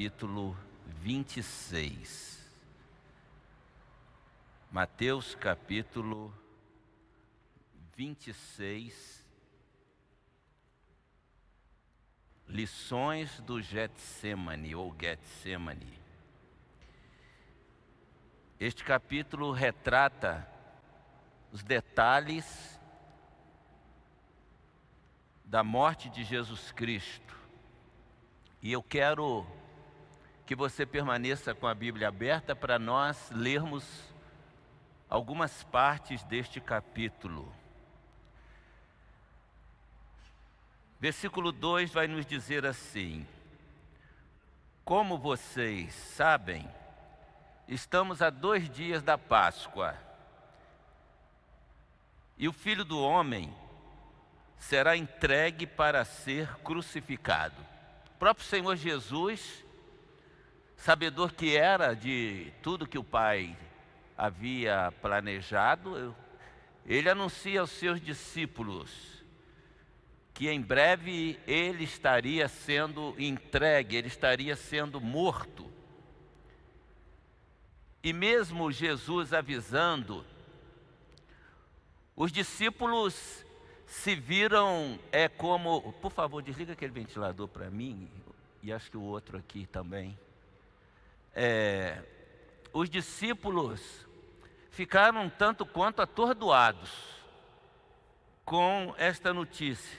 Capítulo 26. Mateus capítulo 26. Lições do Getsemane ou Getsemane. Este capítulo retrata os detalhes da morte de Jesus Cristo. E eu quero que você permaneça com a Bíblia aberta para nós lermos algumas partes deste capítulo. Versículo 2 vai nos dizer assim: como vocês sabem, estamos a 2 dias da Páscoa, e o Filho do Homem será entregue para ser crucificado. O próprio Senhor Jesus, sabedor que era de tudo que o Pai havia planejado, ele anuncia aos seus discípulos que em breve ele estaria sendo entregue, ele estaria sendo morto. E mesmo Jesus avisando, os discípulos se viram como... Por favor, desliga aquele ventilador para mim, e acho que o outro aqui também. Os discípulos ficaram um tanto quanto atordoados com esta notícia.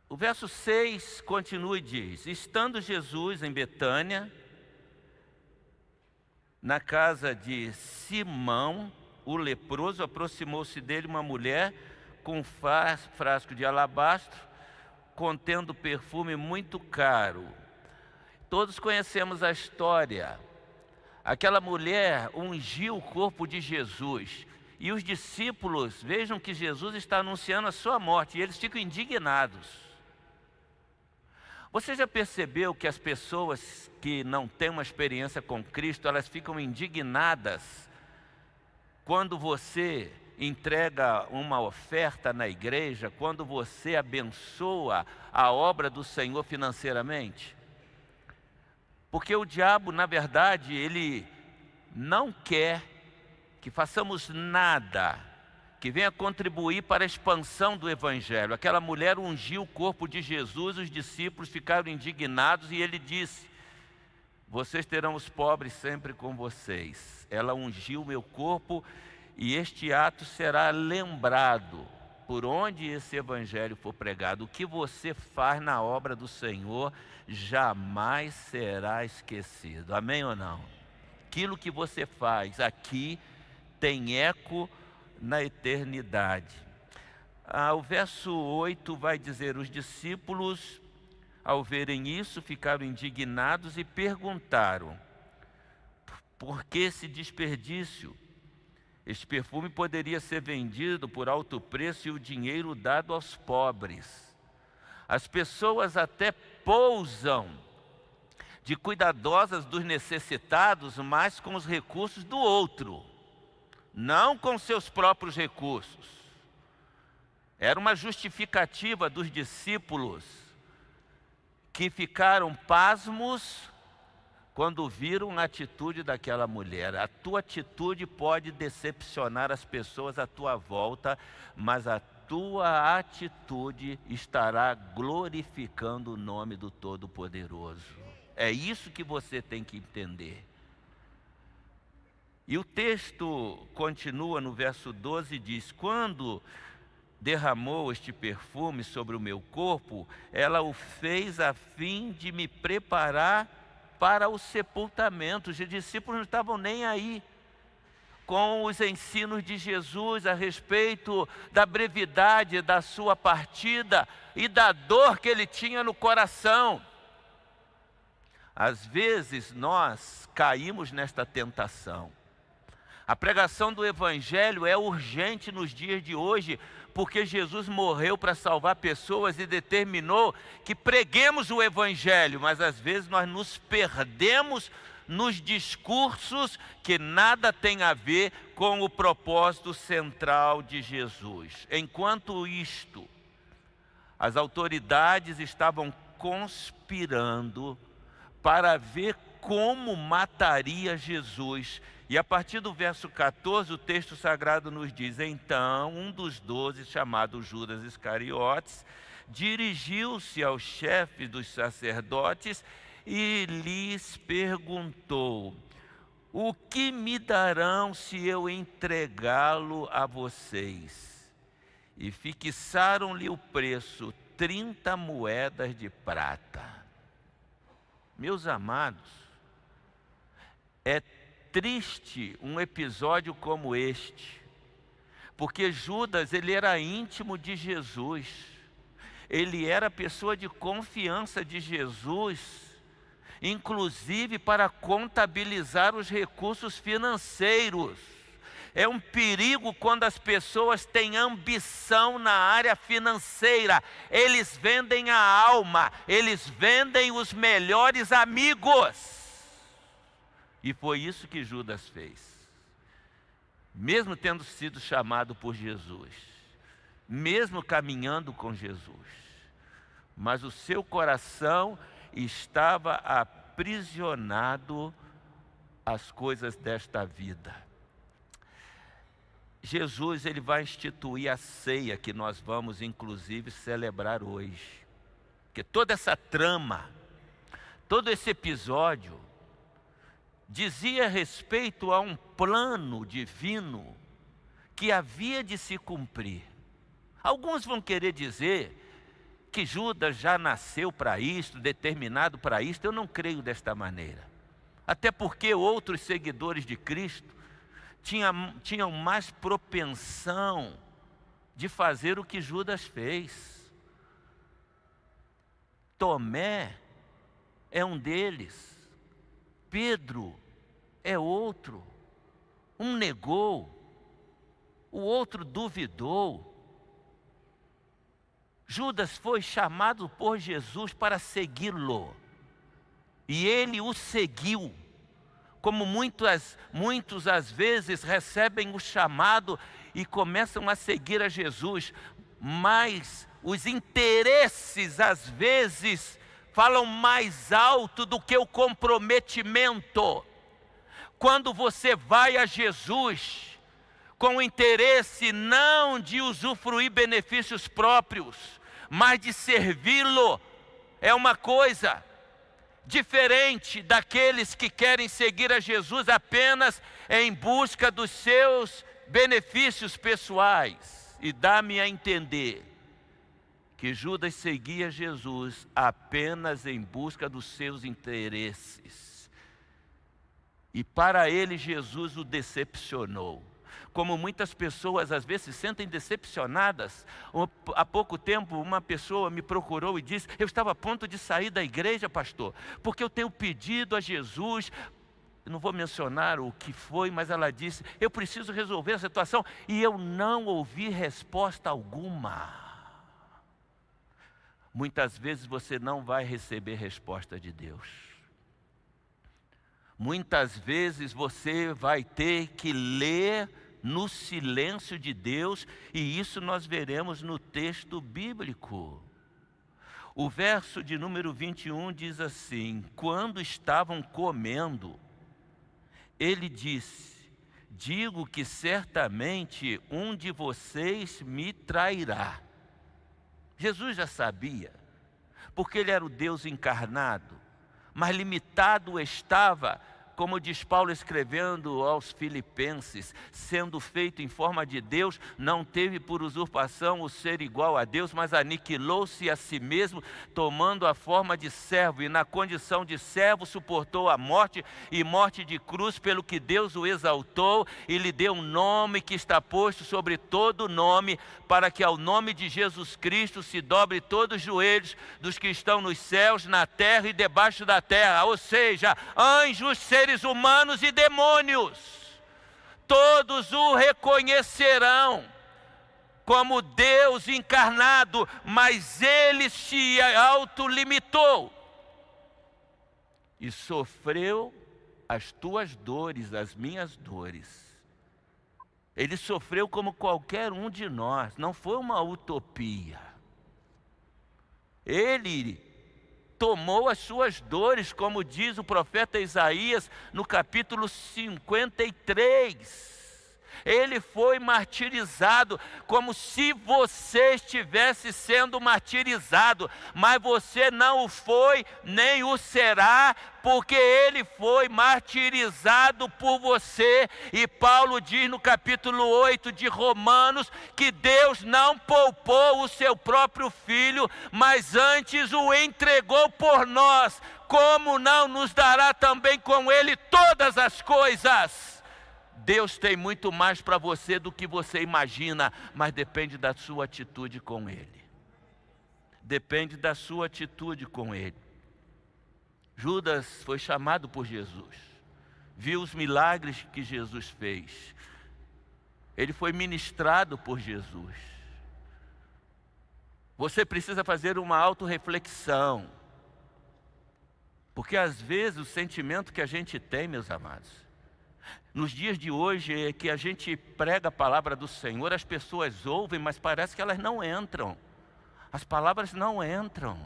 O verso 6 continua e diz: estando Jesus em Betânia, na casa de Simão, o leproso, aproximou-se dele uma mulher com um frasco de alabastro, contendo perfume muito caro. Todos conhecemos a história. Aquela mulher ungiu o corpo de Jesus. E os discípulos vejam que Jesus está anunciando a sua morte, e eles ficam indignados. Você já percebeu que as pessoas que não têm uma experiência com Cristo, elas ficam indignadas quando você entrega uma oferta na igreja, quando você abençoa a obra do Senhor financeiramente? Porque o diabo, na verdade, ele não quer que façamos nada que venha contribuir para a expansão do Evangelho. Aquela mulher ungiu o corpo de Jesus, os discípulos ficaram indignados e ele disse: vocês terão os pobres sempre com vocês. Ela ungiu o meu corpo e este ato será lembrado por onde esse Evangelho for pregado. O que você faz na obra do Senhor jamais será esquecido. Amém ou não? Aquilo que você faz aqui tem eco na eternidade. O verso 8 vai dizer: os discípulos, ao verem isso, ficaram indignados e perguntaram: por que esse desperdício? Este perfume poderia ser vendido por alto preço e o dinheiro dado aos pobres. As pessoas até pousam de cuidadosas dos necessitados, mas com os recursos do outro, não com seus próprios recursos. Era uma justificativa dos discípulos, que ficaram pasmos quando viram a atitude daquela mulher. A tua atitude pode decepcionar as pessoas à tua volta, mas a tua atitude estará glorificando o nome do Todo-Poderoso. É isso que você tem que entender. E o texto continua no verso 12 e diz: quando derramou este perfume sobre o meu corpo, ela o fez a fim de me preparar para o sepultamento. Os discípulos não estavam nem aí com os ensinos de Jesus a respeito da brevidade da sua partida e da dor que ele tinha no coração. Às vezes nós caímos nesta tentação. A pregação do Evangelho é urgente nos dias de hoje, porque Jesus morreu para salvar pessoas e determinou que preguemos o Evangelho, mas às vezes nós nos perdemos nos discursos que nada tem a ver com o propósito central de Jesus. Enquanto isto, as autoridades estavam conspirando para ver como mataria Jesus. E a partir do verso 14, o texto sagrado nos diz: então um dos 12, chamado Judas Iscariotes, dirigiu-se aos chefes dos sacerdotes e lhes perguntou: o que me darão se eu entregá-lo a vocês? E fixaram-lhe o preço, 30 moedas de prata. Meus amados, é triste um episódio como este, porque Judas, ele era íntimo de Jesus, ele era pessoa de confiança de Jesus, inclusive para contabilizar os recursos financeiros. É um perigo quando as pessoas têm ambição na área financeira. Eles vendem a alma, eles vendem os melhores amigos. E foi isso que Judas fez. Mesmo tendo sido chamado por Jesus, mesmo caminhando com Jesus, mas o seu coração estava aprisionado às coisas desta vida. Jesus, ele vai instituir a ceia que nós vamos inclusive celebrar hoje. Porque toda essa trama, todo esse episódio dizia respeito a um plano divino que havia de se cumprir. Alguns vão querer dizer que Judas já nasceu para isto, determinado para isto. Eu não creio desta maneira. Até porque outros seguidores de Cristo tinham mais propensão de fazer o que Judas fez. Tomé é um deles. Pedro é outro. Um negou, o outro duvidou. Judas foi chamado por Jesus para segui-lo, e ele o seguiu. Como muitos às vezes recebem o chamado e começam a seguir a Jesus, mas os interesses às vezes falam mais alto do que o comprometimento. Quando você vai a Jesus com o interesse não de usufruir benefícios próprios, mas de servi-lo, é uma coisa diferente daqueles que querem seguir a Jesus apenas em busca dos seus benefícios pessoais. E dá-me a entender que Judas seguia Jesus apenas em busca dos seus interesses. E para ele Jesus o decepcionou. Como muitas pessoas às vezes se sentem decepcionadas. Há pouco tempo uma pessoa me procurou e disse: eu estava a ponto de sair da igreja, pastor, porque eu tenho pedido a Jesus, não vou mencionar o que foi, mas ela disse: eu preciso resolver a situação, e eu não ouvi resposta alguma. Muitas vezes você não vai receber resposta de Deus. Muitas vezes você vai ter que ler no silêncio de Deus, e isso nós veremos no texto bíblico. O verso de número 21 diz assim: quando estavam comendo, ele disse: digo que certamente um de vocês me trairá. Jesus já sabia, porque ele era o Deus encarnado, mas limitado estava, como diz Paulo escrevendo aos Filipenses, sendo feito em forma de Deus, não teve por usurpação o ser igual a Deus, mas aniquilou-se a si mesmo, tomando a forma de servo, e na condição de servo suportou a morte, e morte de cruz, pelo que Deus o exaltou, e lhe deu um nome que está posto sobre todo nome, para que ao nome de Jesus Cristo se dobre todos os joelhos dos que estão nos céus, na terra e debaixo da terra, ou seja, anjos, seres humanos e demônios, todos o reconhecerão como Deus encarnado, mas ele se autolimitou e sofreu as tuas dores, as minhas dores. Ele sofreu como qualquer um de nós, não foi uma utopia. Ele tomou as suas dores, como diz o profeta Isaías no capítulo 53. Ele foi martirizado, como se você estivesse sendo martirizado, mas você não o foi, nem o será, porque ele foi martirizado por você. E Paulo diz no capítulo 8 de Romanos, que Deus não poupou o seu próprio Filho, mas antes o entregou por nós. Como não nos dará também com ele todas as coisas? Deus tem muito mais para você do que você imagina, mas depende da sua atitude com Ele. Depende da sua atitude com Ele. Judas foi chamado por Jesus, viu os milagres que Jesus fez. Ele foi ministrado por Jesus. Você precisa fazer uma autorreflexão, porque às vezes o sentimento que a gente tem, meus amados, nos dias de hoje é que a gente prega a palavra do Senhor, as pessoas ouvem, mas parece que elas não entram. As palavras não entram.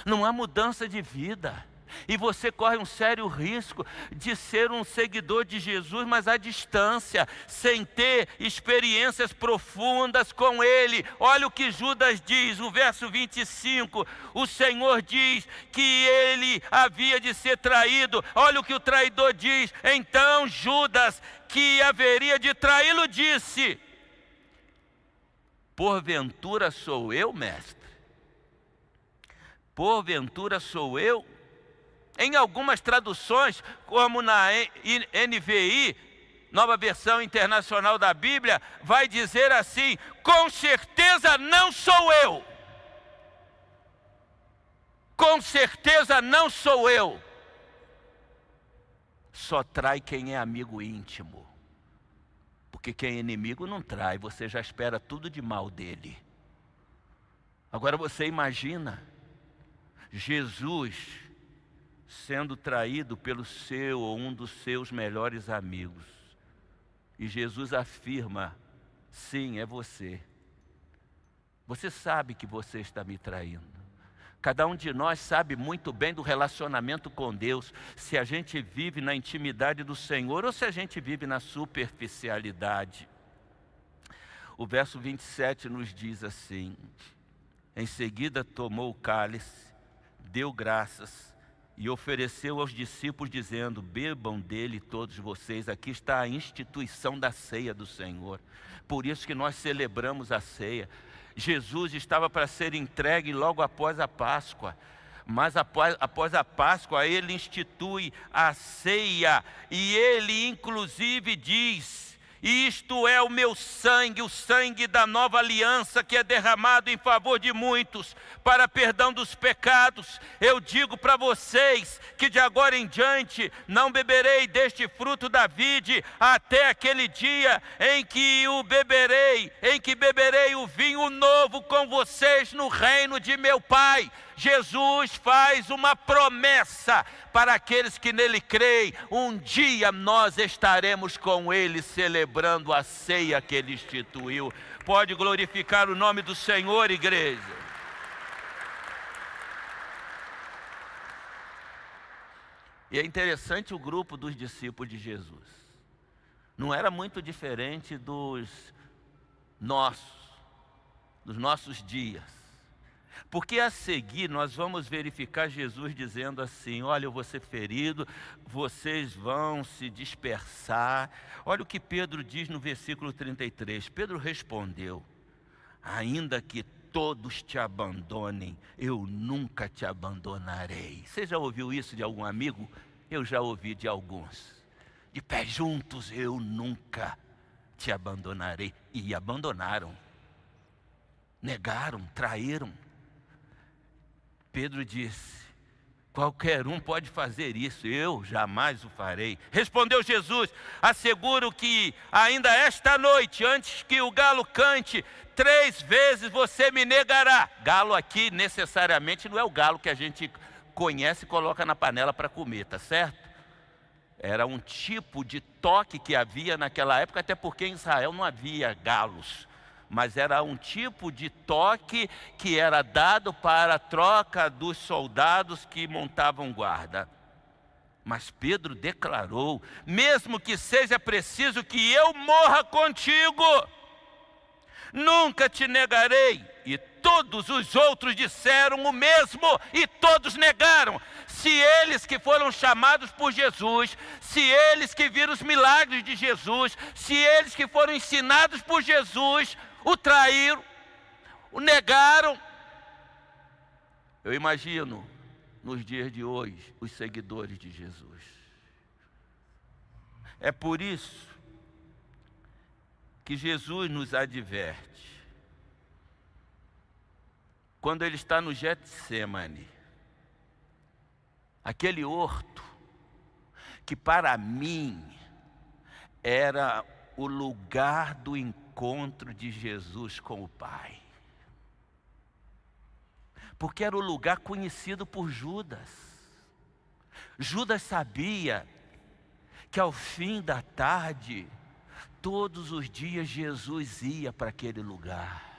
Não há mudança de vida. E você corre um sério risco de ser um seguidor de Jesus, mas à distância, sem ter experiências profundas com Ele. Olha o que Judas diz, o verso 25. O Senhor diz que ele havia de ser traído. Olha o que o traidor diz. Então Judas, que haveria de traí-lo, disse: porventura sou eu, mestre? Porventura sou eu? Em algumas traduções, como na NVI, Nova Versão Internacional da Bíblia, vai dizer assim: com certeza não sou eu. Com certeza não sou eu. Só trai quem é amigo íntimo. Porque quem é inimigo não trai, você já espera tudo de mal dele. Agora você imagina Jesus sendo traído pelo seu ou um dos seus melhores amigos. E Jesus afirma: sim, é você. Você sabe que você está me traindo. Cada um de nós sabe muito bem do relacionamento com Deus, se a gente vive na intimidade do Senhor ou se a gente vive na superficialidade. O verso 27 nos diz assim: em seguida tomou o cálice, deu graças e ofereceu aos discípulos, dizendo: bebam dele todos vocês. Aqui está a instituição da ceia do Senhor. Por isso que nós celebramos a ceia. Jesus estava para ser entregue logo após a Páscoa. Mas após a Páscoa, ele institui a ceia. E ele inclusive diz: isto é o meu sangue, o sangue da nova aliança, que é derramado em favor de muitos, para perdão dos pecados. Eu digo para vocês que de agora em diante não beberei deste fruto da vide, até aquele dia em que beberei o vinho novo com vocês no reino de meu Pai. Jesus faz uma promessa para aqueles que nele creem. Um dia nós estaremos com ele celebrando a ceia que ele instituiu. Pode glorificar o nome do Senhor, igreja. E é interessante o grupo dos discípulos de Jesus. Não era muito diferente dos nossos dias. Porque a seguir nós vamos verificar Jesus dizendo assim: olha, eu vou ser ferido, vocês vão se dispersar. Olha o que Pedro diz no versículo 33. Pedro respondeu: ainda que todos te abandonem, eu nunca te abandonarei. Você já ouviu isso de algum amigo? Eu já ouvi de alguns. De pé juntos, eu nunca te abandonarei. E abandonaram, negaram, traíram. Pedro disse: qualquer um pode fazer isso, eu jamais o farei. Respondeu Jesus: asseguro que ainda esta noite, antes que o galo cante, 3 vezes você me negará. Galo aqui necessariamente não é o galo que a gente conhece e coloca na panela para comer, tá certo? Era um tipo de toque que havia naquela época, até porque em Israel não havia galos. mas era um tipo de toque que era dado para a troca dos soldados que montavam guarda. Mas Pedro declarou: mesmo que seja preciso que eu morra contigo, nunca te negarei. E todos os outros disseram o mesmo, e todos negaram. Se eles que foram chamados por Jesus, se eles que viram os milagres de Jesus, se eles que foram ensinados por Jesus, o traíram, o negaram. Eu imagino, nos dias de hoje, os seguidores de Jesus. É por isso que Jesus nos adverte. Quando ele está no Getsemane, aquele horto, que para mim era o lugar do encontro de Jesus com o Pai. Porque era o lugar conhecido por Judas. Judas sabia que ao fim da tarde, todos os dias Jesus ia para aquele lugar.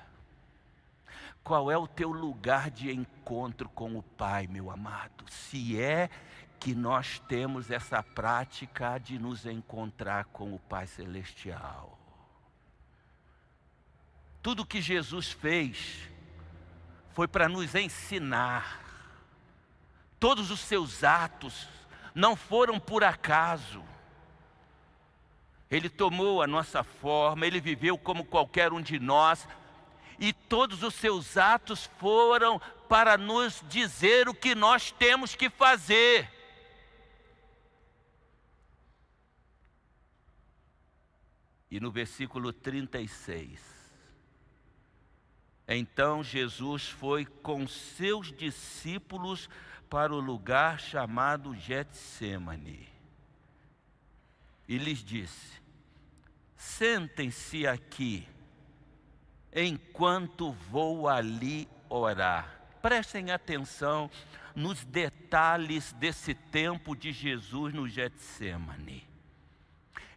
Qual é o teu lugar de encontro com o Pai, meu amado? Se é que nós temos essa prática de nos encontrar com o Pai Celestial. Tudo que Jesus fez foi para nos ensinar. Todos os seus atos não foram por acaso. Ele tomou a nossa forma, ele viveu como qualquer um de nós, e todos os seus atos foram para nos dizer o que nós temos que fazer. E no versículo 36, então Jesus foi com seus discípulos para o lugar chamado Getsemane e lhes disse: sentem-se aqui, enquanto vou ali orar. Prestem atenção nos detalhes desse tempo de Jesus no Getsemane.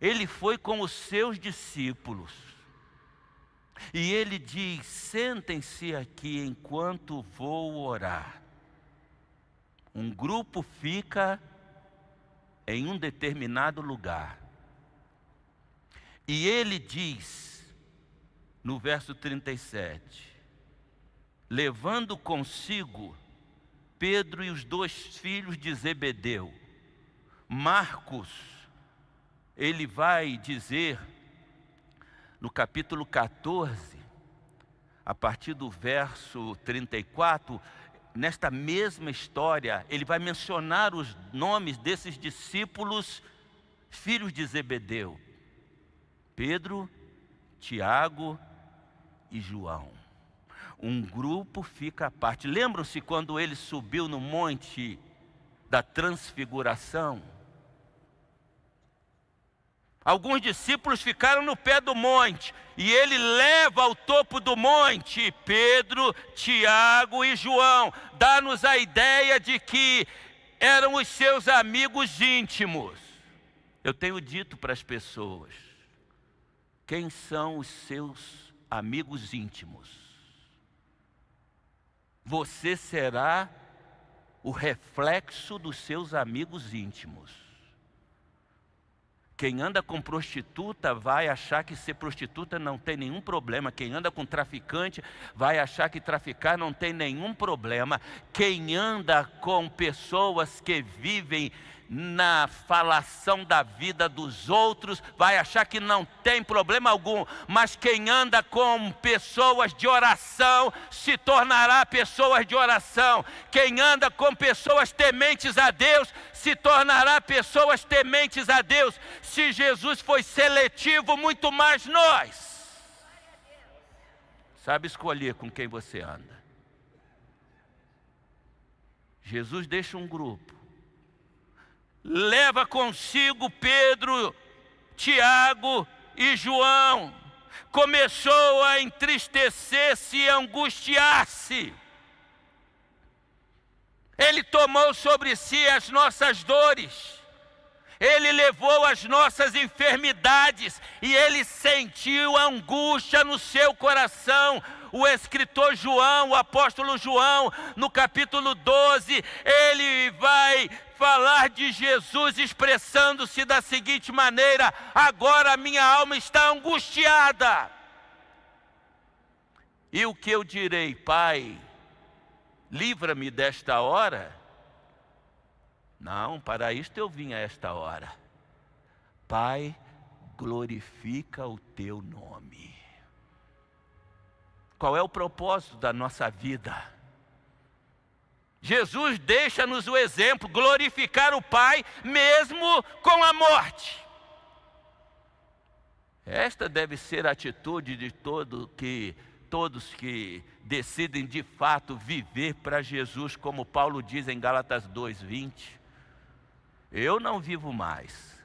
Ele foi com os seus discípulos e ele diz: sentem-se aqui enquanto vou orar. Um grupo fica em um determinado lugar. E ele diz, no verso 37, levando consigo Pedro e os 2 filhos de Zebedeu. Marcos, ele vai dizer, no capítulo 14, a partir do verso 34, nesta mesma história, ele vai mencionar os nomes desses discípulos, filhos de Zebedeu: Pedro, Tiago e João. Um grupo fica à parte. Lembram-se quando ele subiu no monte da transfiguração? Alguns discípulos ficaram no pé do monte e ele leva ao topo do monte Pedro, Tiago e João. Dá-nos a ideia de que eram os seus amigos íntimos. Eu tenho dito para as pessoas: quem são os seus amigos íntimos? Você será o reflexo dos seus amigos íntimos. Quem anda com prostituta vai achar que ser prostituta não tem nenhum problema. Quem anda com traficante vai achar que traficar não tem nenhum problema. Quem anda com pessoas que vivem na falação da vida dos outros vai achar que não tem problema algum. Mas quem anda com pessoas de oração se tornará pessoas de oração. Quem anda com pessoas tementes a Deus se tornará pessoas tementes a Deus. Se Jesus foi seletivo, muito mais nós. Sabe escolher com quem você anda. Jesus deixa um grupo, leva consigo Pedro, Tiago e João. Começou a entristecer-se e angustiar-se. Ele tomou sobre si as nossas dores. Ele levou as nossas enfermidades e Ele sentiu a angústia no seu coração. O escritor João, o apóstolo João, no capítulo 12, ele vai falar de Jesus expressando-se da seguinte maneira: agora a minha alma está angustiada. E o que eu direi? Pai, livra-me desta hora? Não, para isto eu vim a esta hora. Pai, glorifica o teu nome. Qual é o propósito da nossa vida? Jesus deixa-nos o exemplo, glorificar o Pai mesmo com a morte. Esta deve ser a atitude de todos que decidem de fato viver para Jesus, como Paulo diz em Gálatas 2:20. Eu não vivo mais,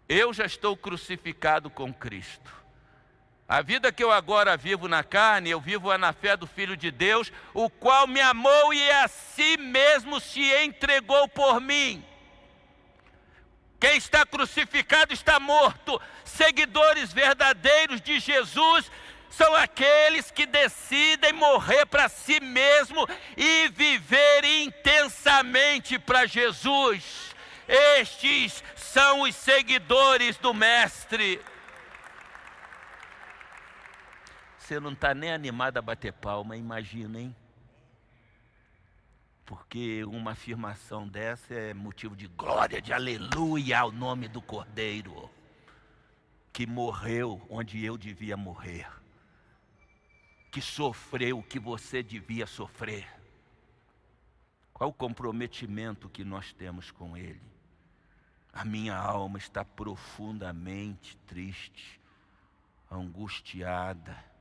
eu já estou crucificado com Cristo. A vida que eu agora vivo na carne, eu vivo na fé do Filho de Deus, o qual me amou e a si mesmo se entregou por mim. Quem está crucificado está morto. Seguidores verdadeiros de Jesus são aqueles que decidem morrer para si mesmo e viver intensamente para Jesus. Estes são os seguidores do Mestre. Você não está nem animado a bater palma, imagina, hein? Porque uma afirmação dessa é motivo de glória, de aleluia ao nome do Cordeiro, que morreu onde eu devia morrer, que sofreu o que você devia sofrer. Qual o comprometimento que nós temos com Ele? A minha alma está profundamente triste, angustiada,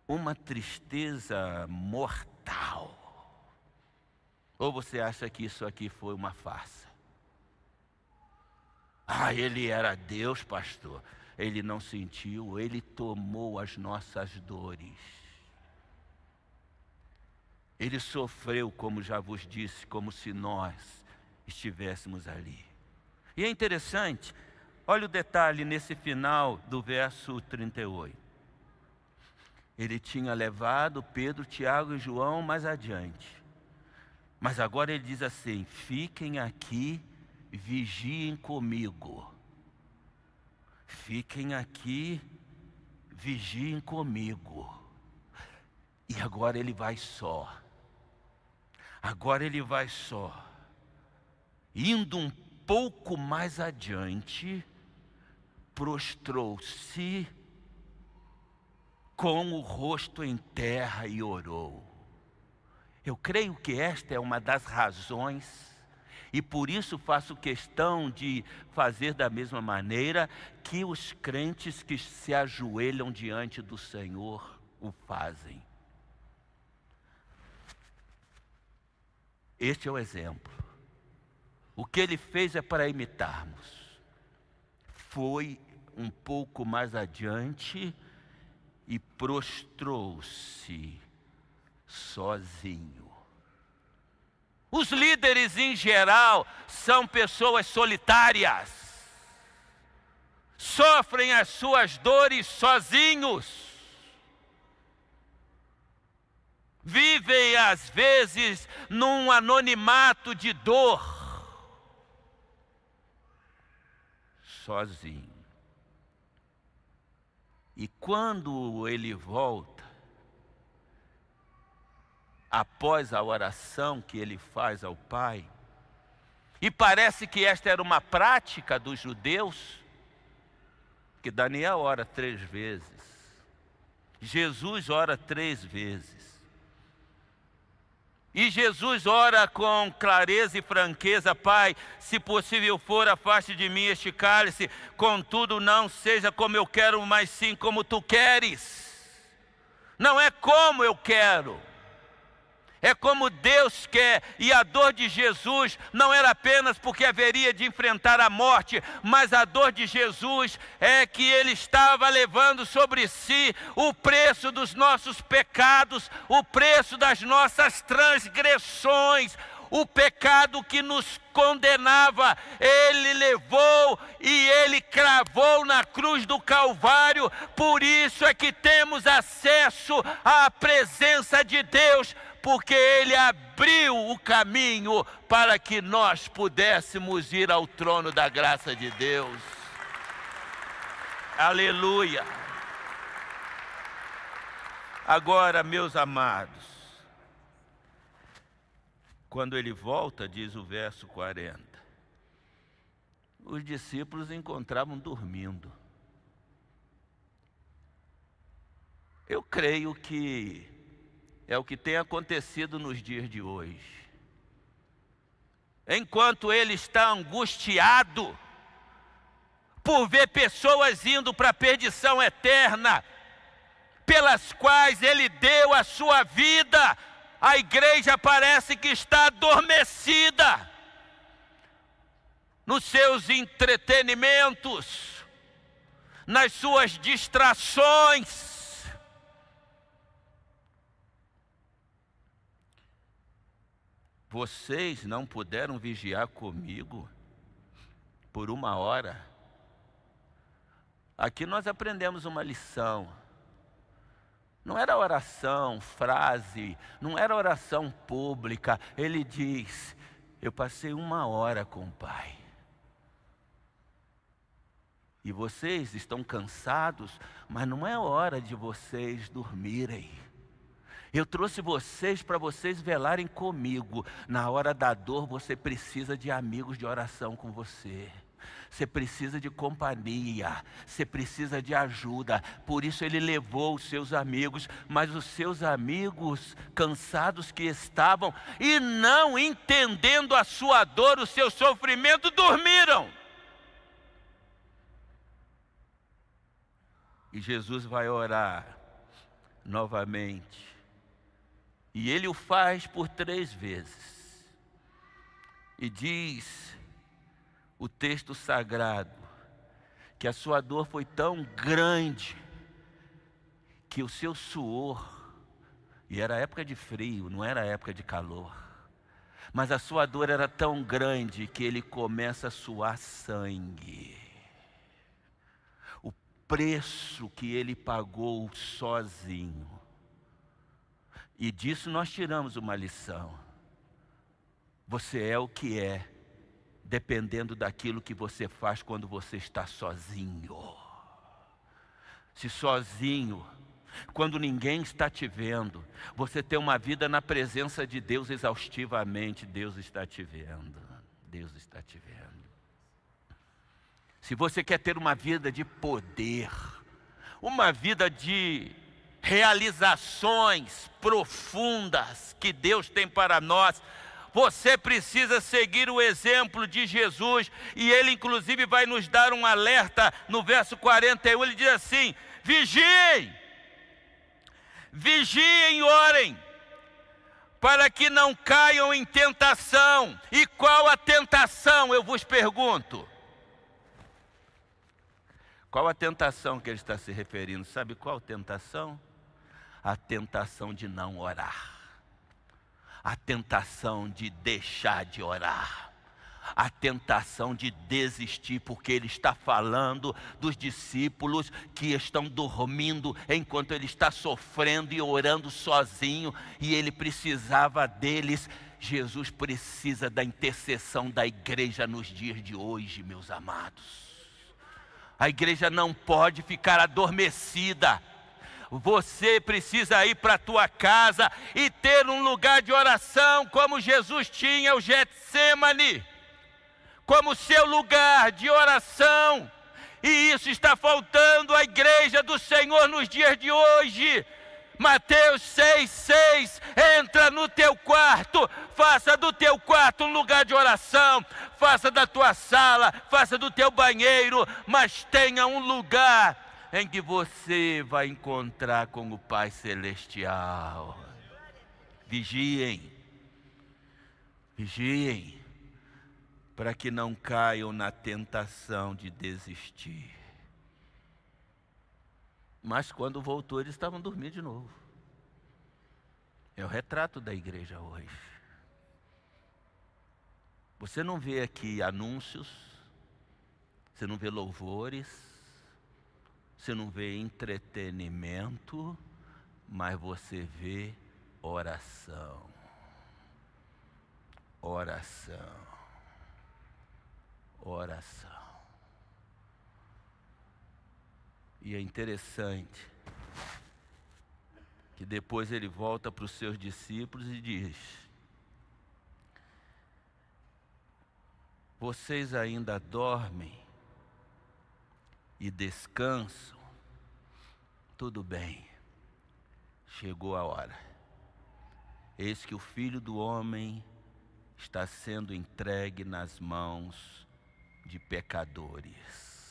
uma tristeza mortal. Ou você acha que isso aqui foi uma farsa? Ele era Deus, pastor. Ele não sentiu, Ele tomou as nossas dores. Ele sofreu, como já vos disse, como se nós estivéssemos ali. E é interessante, olha o detalhe nesse final do verso 38. Ele tinha levado Pedro, Tiago e João mais adiante. Mas agora ele diz assim: fiquem aqui, vigiem comigo. Fiquem aqui, vigiem comigo. E agora ele vai só. Agora ele vai só. Indo um pouco mais adiante, prostrou-se com o rosto em terra e orou. Eu creio que esta é uma das razões, e por isso faço questão de fazer da mesma maneira que os crentes que se ajoelham diante do Senhor o fazem. Este é o exemplo. O que ele fez é para imitarmos. Foi um pouco mais adiante e prostrou-se sozinho. Os líderes em geral são pessoas solitárias. Sofrem as suas dores sozinhos. Vivem às vezes num anonimato de dor. Sozinho. E quando ele volta, após a oração que ele faz ao Pai, e parece que esta era uma prática dos judeus, que Daniel ora 3 vezes, Jesus ora 3 vezes, e Jesus ora com clareza e franqueza: Pai, se possível for, afaste de mim este cálice, contudo não seja como eu quero, mas sim como tu queres. Não é como eu quero, é como Deus quer. E a dor de Jesus não era apenas porque haveria de enfrentar a morte, mas a dor de Jesus é que Ele estava levando sobre si o preço dos nossos pecados, o preço das nossas transgressões, O pecado que nos condenava, Ele levou e Ele cravou na cruz do Calvário. Por isso é que temos acesso à presença de Deus, porque Ele abriu o caminho para que nós pudéssemos ir ao trono da graça de Deus. Aleluia! Agora, meus amados, quando Ele volta, diz o verso 40, os discípulos encontravam dormindo. Eu creio que é o que tem acontecido nos dias de hoje. Enquanto Ele está angustiado por ver pessoas indo para a perdição eterna, pelas quais Ele deu a sua vida, a igreja parece que está adormecida nos seus entretenimentos, nas suas distrações. Vocês não puderam vigiar comigo por 1 hora? Aqui nós aprendemos uma lição. Não era oração, frase, não era oração pública. Ele diz: eu passei 1 hora com o Pai. E vocês estão cansados, mas não é hora de vocês dormirem. Eu trouxe vocês para vocês velarem comigo. Na hora da dor, você precisa de amigos de oração com você. Você precisa de companhia, você precisa de ajuda. Por isso Ele levou os seus amigos, mas os seus amigos, cansados que estavam e não entendendo a sua dor, o seu sofrimento, dormiram. E Jesus vai orar novamente. E Ele o faz por 3 vezes. E diz o texto sagrado que a sua dor foi tão grande que o seu suor, e era época de frio, não era época de calor, mas a sua dor era tão grande que Ele começa a suar sangue. O preço que Ele pagou sozinho. E disso nós tiramos uma lição. Você é o que é, dependendo daquilo que você faz quando você está sozinho. Se sozinho, quando ninguém está te vendo, você tem uma vida na presença de Deus exaustivamente, Deus está te vendo. Deus está te vendo. Se você quer ter uma vida de poder, uma vida de realizações profundas que Deus tem para nós, você precisa seguir o exemplo de Jesus. E Ele inclusive vai nos dar um alerta no verso 41, Ele diz assim: vigiem, vigiem e orem, para que não caiam em tentação. E qual a tentação, eu vos pergunto? Qual a tentação que Ele está se referindo? Sabe qual tentação? A tentação de não orar. A tentação de deixar de orar, a tentação de desistir, porque Ele está falando dos discípulos que estão dormindo enquanto Ele está sofrendo e orando sozinho, e Ele precisava deles. Jesus precisa da intercessão da igreja nos dias de hoje, meus amados. A igreja não pode ficar adormecida. Você precisa ir para a tua casa e ter um lugar de oração, como Jesus tinha o Getsemane, como seu lugar de oração. E isso está faltando à igreja do Senhor nos dias de hoje. Mateus 6,6, entra no teu quarto, faça do teu quarto um lugar de oração, faça da tua sala, faça do teu banheiro, mas tenha um lugar em que você vai encontrar com o Pai Celestial. Vigiem, vigiem, para que não caiam na tentação de desistir. Mas quando voltou, eles estavam dormindo de novo. É o retrato da igreja hoje. Você não vê aqui anúncios, você não vê louvores, você não vê entretenimento, mas você vê oração. Oração. Oração. E é interessante que depois ele volta para os seus discípulos e diz: vocês ainda dormem e descansam? Tudo bem, chegou a hora. Eis que o Filho do Homem está sendo entregue nas mãos de pecadores.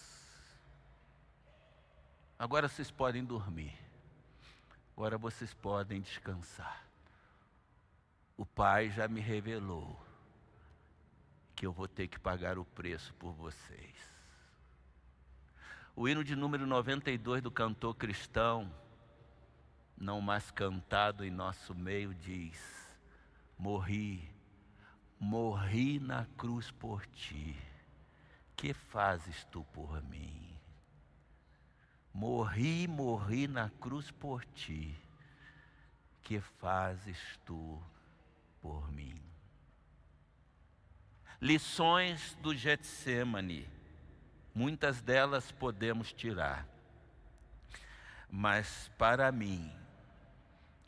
Agora vocês podem dormir. Agora vocês podem descansar. O Pai já me revelou que eu vou ter que pagar o preço por vocês. O hino de número 92 do cantor cristão, não mais cantado em nosso meio, diz: morri na cruz por ti, que fazes tu por mim? Morri na cruz por ti, que fazes tu por mim? Lições do Getsêmani, muitas delas podemos tirar, mas para mim,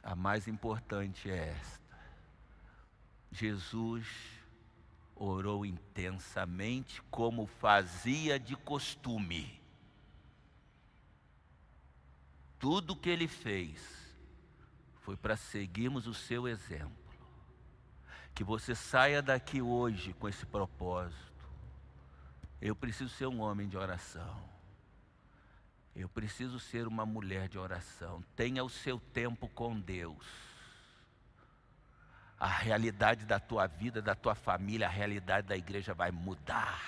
a mais importante é esta: Jesus orou intensamente, como fazia de costume. Tudo que ele fez foi para seguirmos o seu exemplo. Que você saia daqui hoje com esse propósito: eu preciso ser um homem de oração. Eu preciso ser uma mulher de oração. Tenha o seu tempo com Deus. A realidade da tua vida, da tua família, a realidade da igreja vai mudar.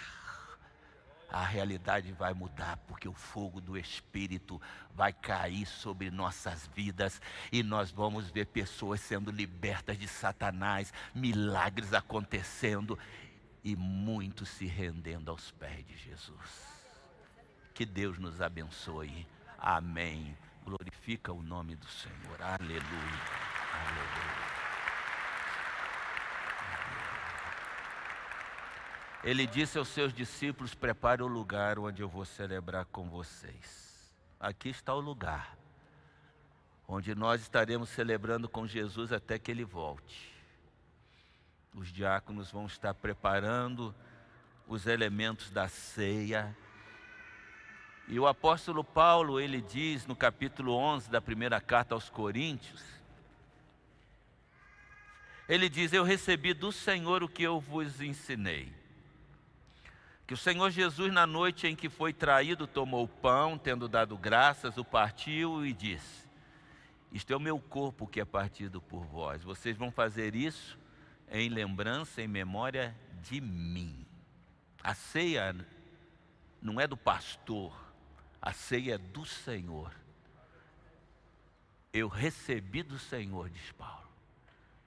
A realidade vai mudar, porque o fogo do Espírito vai cair sobre nossas vidas e nós vamos ver pessoas sendo libertas de Satanás, milagres acontecendo e muitos se rendendo aos pés de Jesus. Que Deus nos abençoe. Amém. Glorifica o nome do Senhor. Aleluia. Aleluia. Ele disse aos seus discípulos: prepare o lugar onde eu vou celebrar com vocês. Aqui está o lugar onde nós estaremos celebrando com Jesus até que Ele volte. Os diáconos vão estar preparando os elementos da ceia. E o apóstolo Paulo, ele diz no capítulo 11 da primeira carta aos Coríntios, ele diz: eu recebi do Senhor o que eu vos ensinei. Que o Senhor Jesus, na noite em que foi traído, tomou o pão, tendo dado graças, o partiu e disse: isto é o meu corpo que é partido por vós. Vocês vão fazer isso em lembrança, em memória de mim. A ceia não é do pastor, a ceia é do Senhor. Eu recebi do Senhor, diz Paulo,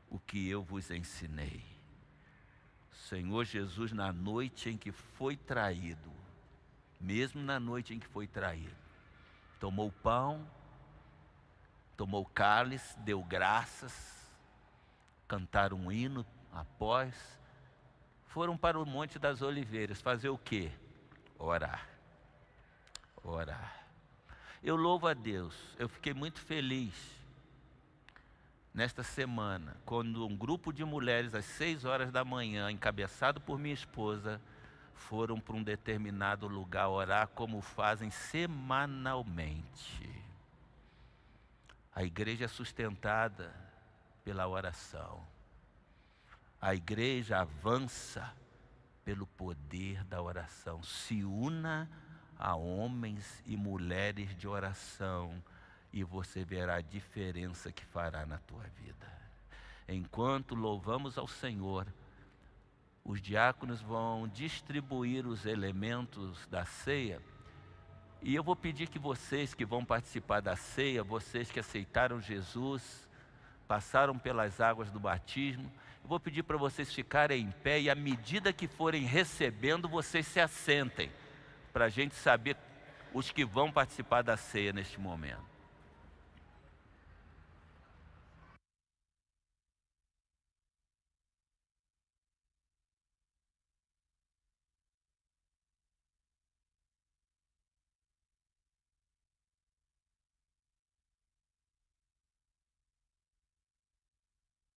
o que eu vos ensinei. Senhor Jesus, na noite em que foi traído, mesmo na noite em que foi traído, tomou o pão, tomou o cálice, deu graças, cantaram um hino após, foram para o Monte das Oliveiras fazer o quê? Orar. Orar. Eu louvo a Deus, eu fiquei muito feliz nesta semana, quando um grupo de mulheres, às 6 horas da manhã, encabeçado por minha esposa, foram para um determinado lugar orar, como fazem semanalmente. A igreja é sustentada pela oração. A igreja avança pelo poder da oração. Se una a homens e mulheres de oração, e você verá a diferença que fará na tua vida. Enquanto louvamos ao Senhor, os diáconos vão distribuir os elementos da ceia, e eu vou pedir que vocês que vão participar da ceia, vocês que aceitaram Jesus, passaram pelas águas do batismo, Eu vou pedir para vocês ficarem em pé e à medida que forem recebendo, vocês se assentem, para a gente saber os que vão participar da ceia neste momento.